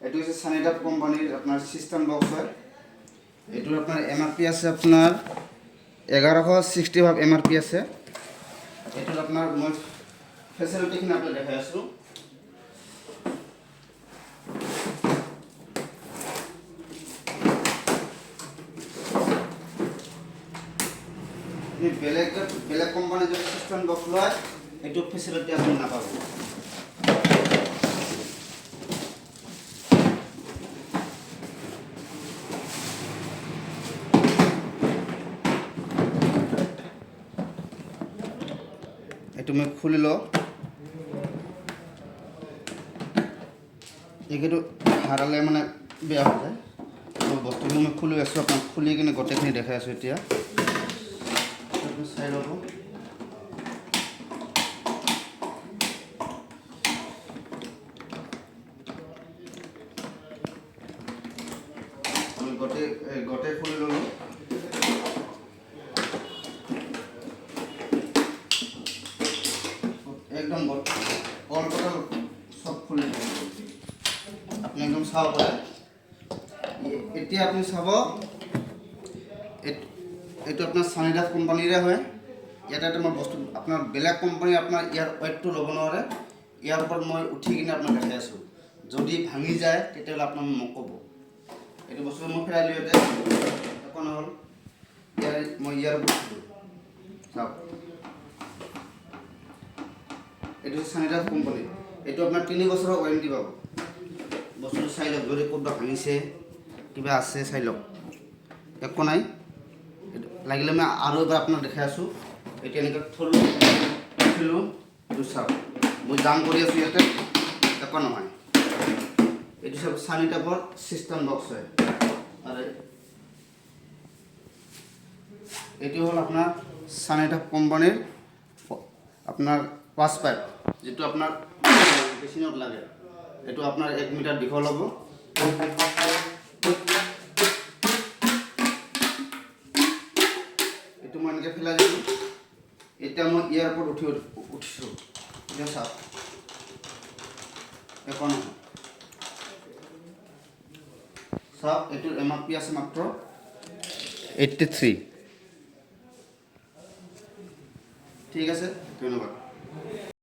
এইটো হৈছে Sanituf কোম্পানীৰ আপোনাৰ সিস্টেম বক্স হয়। এইটোৰ আপোনাৰ এমআৰপি আছে আপোনাৰ 1165 এমআৰপি আছে। এইটোৰ আপোনাৰ মই ফেচিলিটিখিনি আপোনাক দেখাই আছোঁ। বেলেগ কোম্পানীৰ যদি সিস্টেম বক্স লয় এইটো ফেচিলিটি আপুনি নাপাব। এইটো মই খুলি লওঁ। এইটো হাৰালে মানে বেয়া হৈ যায়। বস্তুটো মই খুলি আছোঁ, আপোনাক খুলি কিনে গোটেইখিনি দেখাই আছোঁ। এতিয়া চাই ল'ব। আমি গোটেই খুলি ল'লোঁ। একদম কল বটল সব খুলি আপনি একদম চাব পাৰে। এতিয়া আপুনি চাব, এইটো আপোনাৰ Sanituf কোম্পানীৰে হয়। ইয়াতে মই বস্তু আপোনাৰ বেলেগ কোম্পানী আপোনাৰ ইয়াৰ ৱেটটো ল'ব নোৱাৰে। ইয়াৰ ওপৰত মই উঠি কিনে আপোনাক দেখাই আছোঁ। যদি ভাঙি যায় তেতিয়াহ'লে আপোনাক মোক ক'ব। এইটো বস্তু মই ফেৰাই লৈ ইয়াতে একো নহ'ল। মই ইয়াৰ বস্তু চাওক, এইটো Sanituf কোম্পানী। এইটো আপোনাৰ 3 বছৰৰ ৱাৰেণ্টি পাব। বস্তুটো চাই লওক, যদি ক'ৰবাত ভাঙিছে কিবা আছে চাই লওক। একো নাই, লাগিলে মই আৰু এবাৰ আপোনাক দেখাই আছোঁ। এতিয়া এনেকৈ থলোঁ, এইটো চাওক, মই দাম কৰি আছোঁ ইয়াতে, একো নহয়। এইটো চব Sanitufৰ সিস্টেম বক্স হয়। আৰু এইটো হ'ল আপোনাৰ Sanituf কোম্পানীৰ আপোনাৰ 5 পাইপ, যেটো আপোনাৰ মেচিনত লাগে। এইটো আপোনাৰ 1 মিটাৰ দীঘল হ'ব। এইটো মই এনেকৈ ফেলাই দিছোঁ। এতিয়া মই ইয়াৰ ওপৰত উঠিছোঁ। এতিয়া চাওক, একো নহয়। চাওক, এইটোৰ এমআৰপি আছে মাত্ৰ 83। ঠিক আছে, ধন্যবাদ।